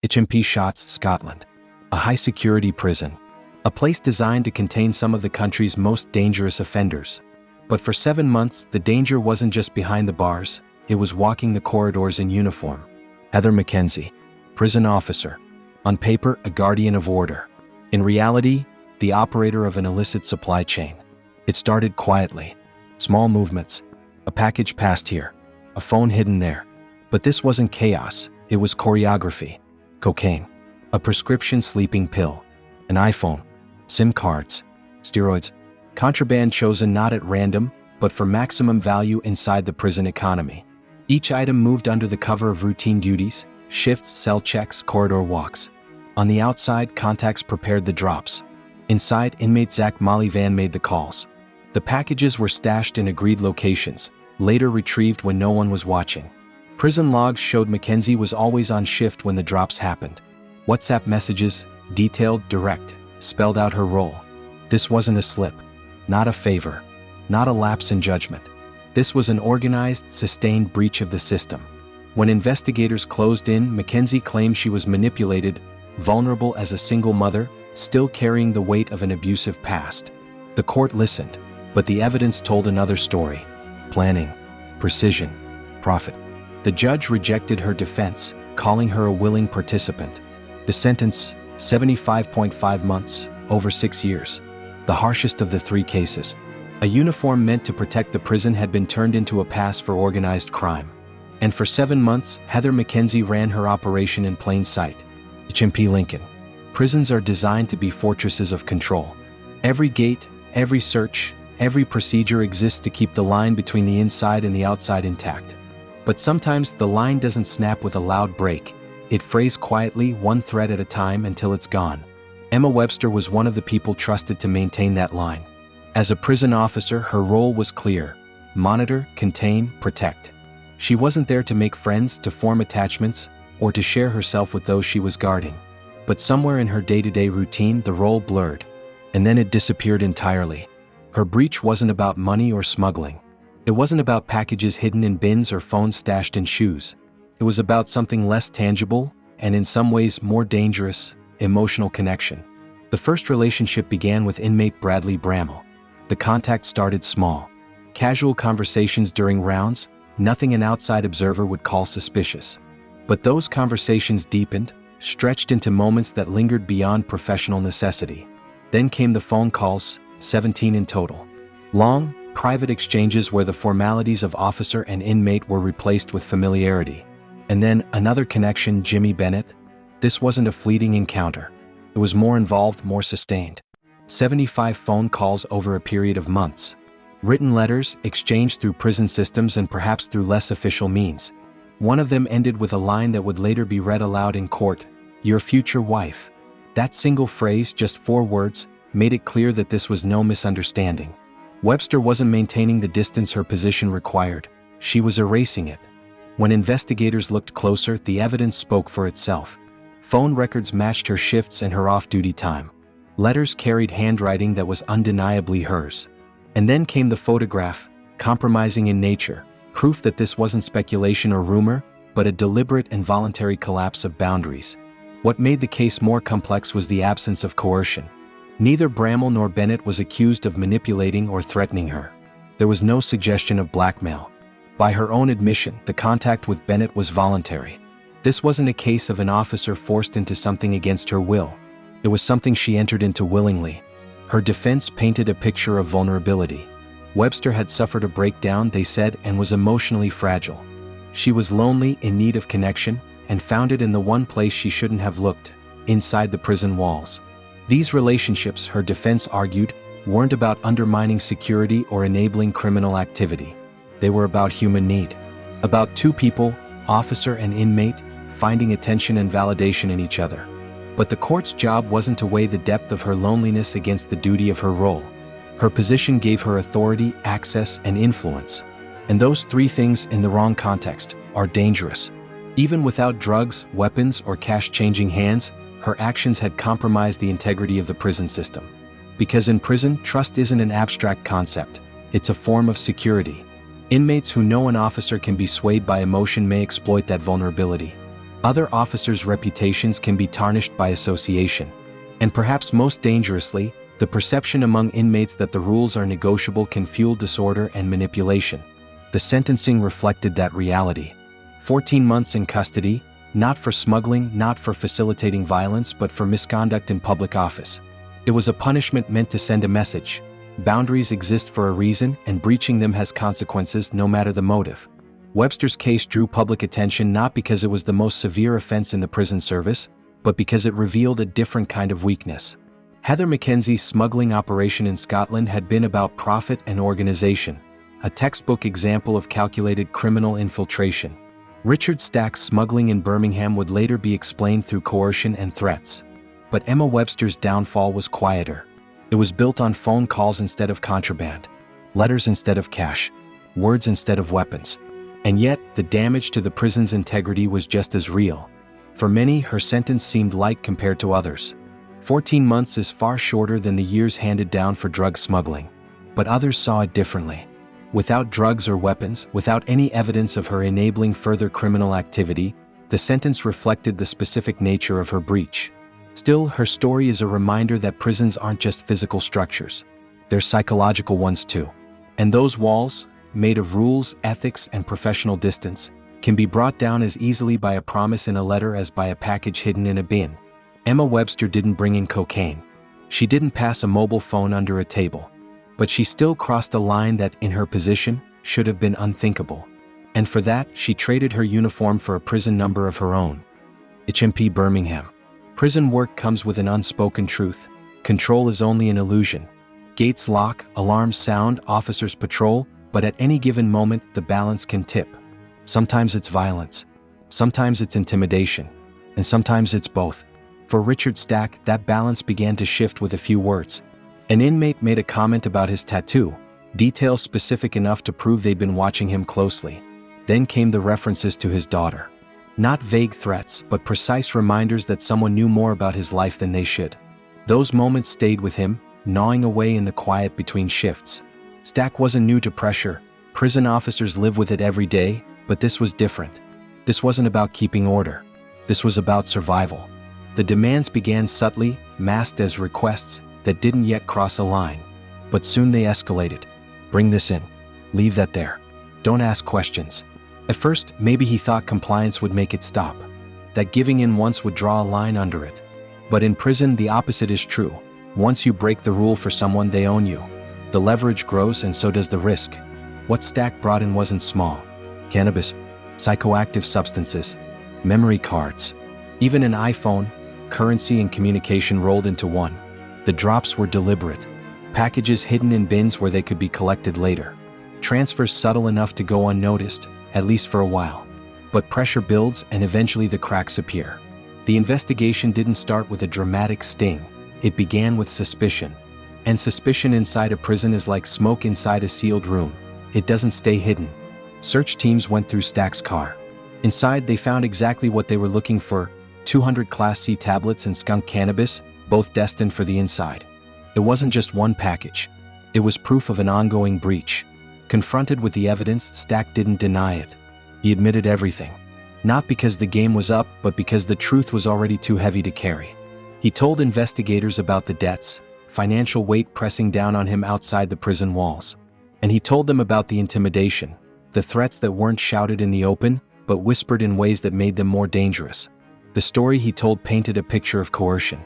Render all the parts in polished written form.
HMP Shotts, Scotland. A high-security prison. A place designed to contain some of the country's most dangerous offenders. But for 7 months, the danger wasn't just behind the bars, it was walking the corridors in uniform. Heather McKenzie. Prison officer. On paper, a guardian of order. In reality, the operator of an illicit supply chain. It started quietly. Small movements. A package passed here. A phone hidden there. But this wasn't chaos, it was choreography. Cocaine. A prescription sleeping pill. An iPhone. SIM cards. Steroids. Contraband chosen not at random, but for maximum value inside the prison economy. Each item moved under the cover of routine duties, shifts, cell checks, corridor walks. On the outside, contacts prepared the drops. Inside, inmate Zach Molly Van made the calls. The packages were stashed in agreed locations, later retrieved when no one was watching. Prison logs showed McKenzie was always on shift when the drops happened. WhatsApp messages, detailed, direct, spelled out her role. This wasn't a slip, not a favor, not a lapse in judgment. This was an organized, sustained breach of the system. When investigators closed in, McKenzie claimed she was manipulated, vulnerable as a single mother, still carrying the weight of an abusive past. The court listened, but the evidence told another story. Planning, precision, profit. The judge rejected her defense, calling her a willing participant. The sentence, 75.5 months, over 6 years. The harshest of the 3 cases. A uniform meant to protect the prison had been turned into a pass for organized crime. And for 7 months, Heather McKenzie ran her operation in plain sight. HMP Lincoln. Prisons are designed to be fortresses of control. Every gate, every search, every procedure exists to keep the line between the inside and the outside intact. But sometimes the line doesn't snap with a loud break. It frays quietly, one thread at a time until it's gone. Emma Webster was one of the people trusted to maintain that line. As a prison officer, her role was clear: monitor, contain, protect. She wasn't there to make friends, to form attachments, or to share herself with those she was guarding. But somewhere in her day-to-day routine, the role blurred. And then it disappeared entirely. Her breach wasn't about money or smuggling. It wasn't about packages hidden in bins or phones stashed in shoes. It was about something less tangible, and in some ways more dangerous: emotional connection. The first relationship began with inmate Bradley Bramall. The contact started small. Casual conversations during rounds, nothing an outside observer would call suspicious. But those conversations deepened, stretched into moments that lingered beyond professional necessity. Then came the phone calls, 17 in total. Long, private exchanges where the formalities of officer and inmate were replaced with familiarity. And then another connection, Jimmy Bennett. This wasn't a fleeting encounter. It was more involved, more sustained. 75 phone calls over a period of months. Written letters, exchanged through prison systems and perhaps through less official means. One of them ended with a line that would later be read aloud in court: "Your future wife." That single phrase, just 4 words, made it clear that this was no misunderstanding. Webster wasn't maintaining the distance her position required, she was erasing it. When investigators looked closer, the evidence spoke for itself. Phone records matched her shifts and her off-duty time. Letters carried handwriting that was undeniably hers. And then came the photograph, compromising in nature, proof that this wasn't speculation or rumor, but a deliberate and voluntary collapse of boundaries. What made the case more complex was the absence of coercion. Neither Bramall nor Bennett was accused of manipulating or threatening her. There was no suggestion of blackmail. By her own admission, the contact with Bennett was voluntary. This wasn't a case of an officer forced into something against her will. It was something she entered into willingly. Her defense painted a picture of vulnerability. Webster had suffered a breakdown, they said, and was emotionally fragile. She was lonely, in need of connection, and found it in the one place she shouldn't have looked: inside the prison walls. These relationships, her defense argued, weren't about undermining security or enabling criminal activity. They were about human need. About 2 people, officer and inmate, finding attention and validation in each other. But the court's job wasn't to weigh the depth of her loneliness against the duty of her role. Her position gave her authority, access, and influence. And those 3 things, in the wrong context, are dangerous. Even without drugs, weapons, or cash-changing hands, her actions had compromised the integrity of the prison system. Because in prison, trust isn't an abstract concept, it's a form of security. Inmates who know an officer can be swayed by emotion may exploit that vulnerability. Other officers' reputations can be tarnished by association. And perhaps most dangerously, the perception among inmates that the rules are negotiable can fuel disorder and manipulation. The sentencing reflected that reality. 14 months in custody, not for smuggling, not for facilitating violence, but for misconduct in public office. It was a punishment meant to send a message. Boundaries exist for a reason, and breaching them has consequences no matter the motive. Webster's case drew public attention not because it was the most severe offense in the prison service, but because it revealed a different kind of weakness. Heather McKenzie's smuggling operation in Scotland had been about profit and organization, a textbook example of calculated criminal infiltration. Richard Stack's smuggling in Birmingham would later be explained through coercion and threats. But Emma Webster's downfall was quieter. It was built on phone calls instead of contraband, letters instead of cash, words instead of weapons. And yet, the damage to the prison's integrity was just as real. For many, her sentence seemed light compared to others. 14 months is far shorter than the years handed down for drug smuggling. But others saw it differently. Without drugs or weapons, without any evidence of her enabling further criminal activity, the sentence reflected the specific nature of her breach. Still, her story is a reminder that prisons aren't just physical structures. They're psychological ones too. And those walls, made of rules, ethics, and professional distance, can be brought down as easily by a promise in a letter as by a package hidden in a bin. Emma Webster didn't bring in cocaine. She didn't pass a mobile phone under a table. But she still crossed a line that, in her position, should have been unthinkable. And for that, she traded her uniform for a prison number of her own. HMP Birmingham. Prison work comes with an unspoken truth. Control is only an illusion. Gates lock, alarms sound, officers patrol, but at any given moment, the balance can tip. Sometimes it's violence. Sometimes it's intimidation. And sometimes it's both. For Richard Stack, that balance began to shift with a few words. An inmate made a comment about his tattoo, details specific enough to prove they'd been watching him closely. Then came the references to his daughter. Not vague threats, but precise reminders that someone knew more about his life than they should. Those moments stayed with him, gnawing away in the quiet between shifts. Stack wasn't new to pressure. Prison officers live with it every day, but this was different. This wasn't about keeping order. This was about survival. The demands began subtly, masked as requests that didn't yet cross a line. But soon they escalated. Bring this in. Leave that there. Don't ask questions. At first, maybe he thought compliance would make it stop. That giving in once would draw a line under it. But in prison, the opposite is true. Once you break the rule for someone, they own you. The leverage grows and so does the risk. What Stack brought in wasn't small. Cannabis, psychoactive substances, memory cards, even an iPhone, currency and communication rolled into one. The drops were deliberate. Packages hidden in bins where they could be collected later. Transfers subtle enough to go unnoticed, at least for a while. But pressure builds and eventually the cracks appear. The investigation didn't start with a dramatic sting. It began with suspicion. And suspicion inside a prison is like smoke inside a sealed room. It doesn't stay hidden. Search teams went through Stack's car. Inside they found exactly what they were looking for, 200 Class C tablets and skunk cannabis, both destined for the inside. It wasn't just one package. It was proof of an ongoing breach. Confronted with the evidence, Stack didn't deny it. He admitted everything. Not because the game was up, but because the truth was already too heavy to carry. He told investigators about the debts, financial weight pressing down on him outside the prison walls. And he told them about the intimidation, the threats that weren't shouted in the open, but whispered in ways that made them more dangerous. The story he told painted a picture of coercion.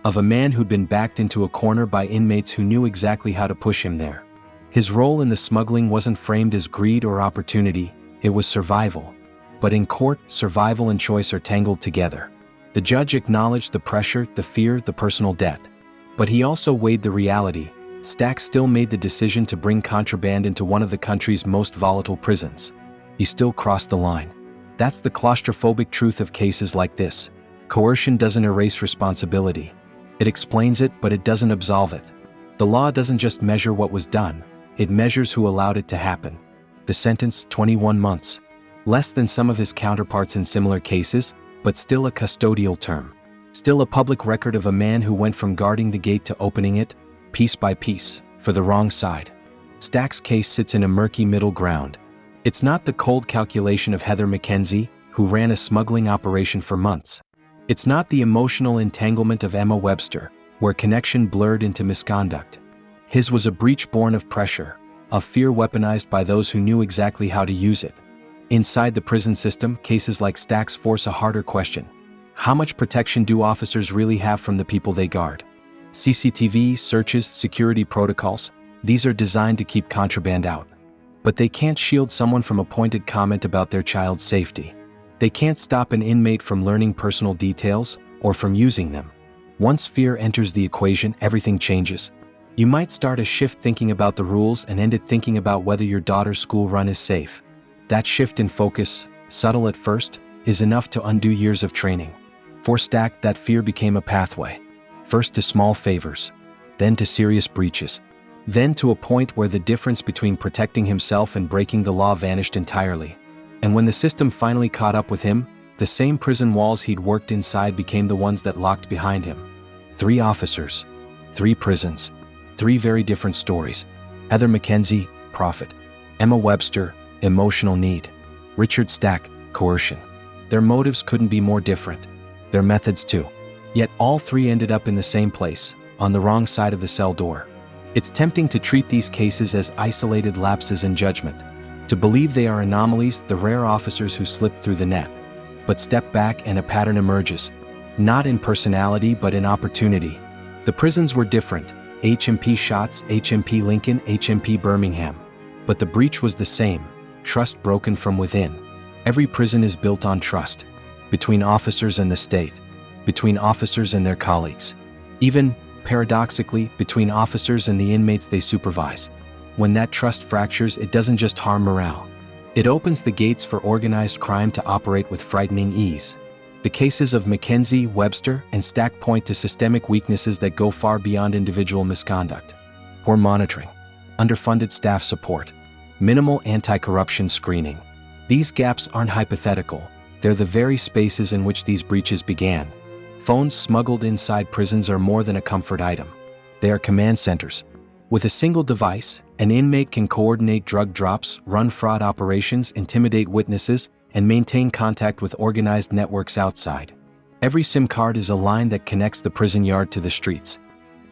Of a man who'd been backed into a corner by inmates who knew exactly how to push him there. His role in the smuggling wasn't framed as greed or opportunity, it was survival. But in court, survival and choice are tangled together. The judge acknowledged the pressure, the fear, the personal debt. But he also weighed the reality. Stack still made the decision to bring contraband into one of the country's most volatile prisons. He still crossed the line. That's the claustrophobic truth of cases like this. Coercion doesn't erase responsibility. It explains it, but it doesn't absolve it. The law doesn't just measure what was done, it measures who allowed it to happen. The sentence, 21 months. Less than some of his counterparts in similar cases, but still a custodial term. Still a public record of a man who went from guarding the gate to opening it, piece by piece, for the wrong side. Stack's case sits in a murky middle ground. It's not the cold calculation of Heather McKenzie, who ran a smuggling operation for months. It's not the emotional entanglement of Emma Webster, where connection blurred into misconduct. His was a breach born of pressure, of fear weaponized by those who knew exactly how to use it. Inside the prison system, cases like Stack's force a harder question. How much protection do officers really have from the people they guard? CCTV, searches, security protocols, these are designed to keep contraband out. But they can't shield someone from a pointed comment about their child's safety. They can't stop an inmate from learning personal details, or from using them. Once fear enters the equation, everything changes. You might start a shift thinking about the rules and end it thinking about whether your daughter's school run is safe. That shift in focus, subtle at first, is enough to undo years of training. For Stack, that fear became a pathway. First to small favors, then to serious breaches, then to a point where the difference between protecting himself and breaking the law vanished entirely. And when the system finally caught up with him, the same prison walls he'd worked inside became the ones that locked behind him. 3 officers, 3 prisons, 3 very different stories. Heather McKenzie, profit. Emma Webster, emotional need. Richard Stack, coercion. Their motives couldn't be more different. Their methods too. Yet all 3 ended up in the same place, on the wrong side of the cell door. It's tempting to treat these cases as isolated lapses in judgment, to believe they are anomalies, the rare officers who slipped through the net. But step back and a pattern emerges. Not in personality but in opportunity. The prisons were different, HMP Shots, HMP Lincoln, HMP Birmingham. But the breach was the same, trust broken from within. Every prison is built on trust. Between officers and the state. Between officers and their colleagues. Even, paradoxically, between officers and the inmates they supervise. When that trust fractures, it doesn't just harm morale. It opens the gates for organized crime to operate with frightening ease. The cases of McKenzie, Webster, and Stack point to systemic weaknesses that go far beyond individual misconduct. Poor monitoring. Underfunded staff support. Minimal anti-corruption screening. These gaps aren't hypothetical. They're the very spaces in which these breaches began. Phones smuggled inside prisons are more than a comfort item. They are command centers. With a single device, an inmate can coordinate drug drops, run fraud operations, intimidate witnesses, and maintain contact with organized networks outside. Every SIM card is a line that connects the prison yard to the streets.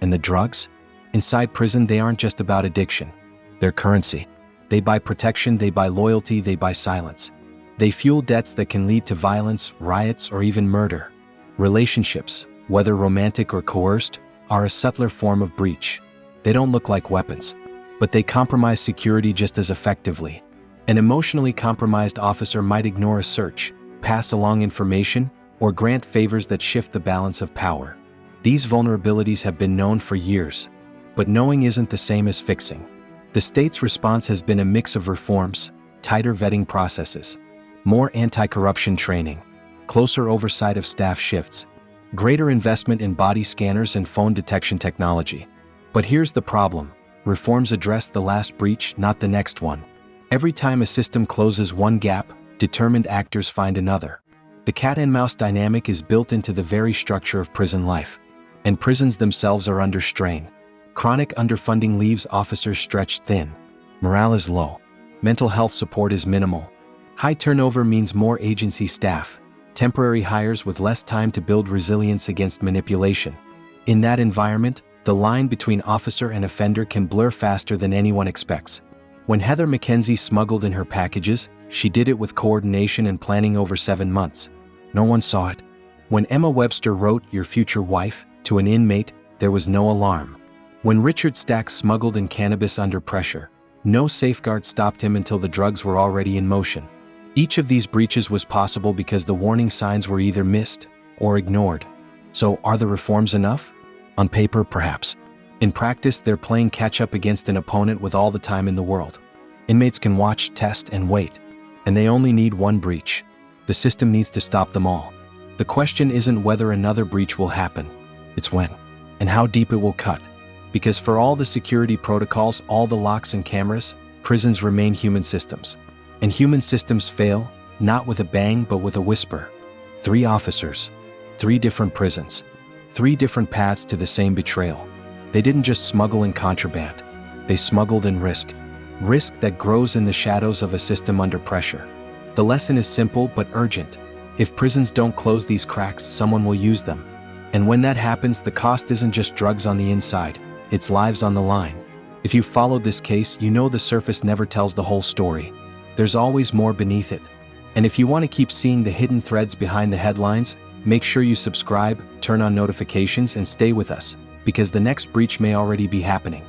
And the drugs? Inside prison, they aren't just about addiction. They're currency. They buy protection, they buy loyalty, they buy silence. They fuel debts that can lead to violence, riots, or even murder. Relationships, whether romantic or coerced, are a subtler form of breach. They don't look like weapons, but they compromise security just as effectively. An emotionally compromised officer might ignore a search, pass along information, or grant favors that shift the balance of power. These vulnerabilities have been known for years, but knowing isn't the same as fixing. The state's response has been a mix of reforms, tighter vetting processes, more anti-corruption training, closer oversight of staff shifts, greater investment in body scanners and phone detection technology. But here's the problem. Reforms address the last breach, not the next one. Every time a system closes one gap, determined actors find another. The cat-and-mouse dynamic is built into the very structure of prison life. And prisons themselves are under strain. Chronic underfunding leaves officers stretched thin. Morale is low. Mental health support is minimal. High turnover means more agency staff, temporary hires with less time to build resilience against manipulation. In that environment, the line between officer and offender can blur faster than anyone expects. When Heather McKenzie smuggled in her packages, she did it with coordination and planning over 7 months. No one saw it. When Emma Webster wrote "Your future wife" to an inmate, there was no alarm. When Richard Stack smuggled in cannabis under pressure, no safeguard stopped him until the drugs were already in motion. Each of these breaches was possible because the warning signs were either missed or ignored. So, are the reforms enough? On paper, perhaps. In practice, they're playing catch-up against an opponent with all the time in the world. Inmates can watch, test, and wait. And they only need one breach. The system needs to stop them all. The question isn't whether another breach will happen. It's when. And how deep it will cut. Because for all the security protocols, all the locks and cameras, prisons remain human systems. And human systems fail, not with a bang but with a whisper. 3 officers. 3 different prisons. 3 different paths to the same betrayal. They didn't just smuggle in contraband. They smuggled in risk. Risk that grows in the shadows of a system under pressure. The lesson is simple but urgent. If prisons don't close these cracks, someone will use them. And when that happens, the cost isn't just drugs on the inside, it's lives on the line. If you've followed this case, you know the surface never tells the whole story. There's always more beneath it. And if you want to keep seeing the hidden threads behind the headlines, make sure you subscribe, turn on notifications, and stay with us, because the next breach may already be happening.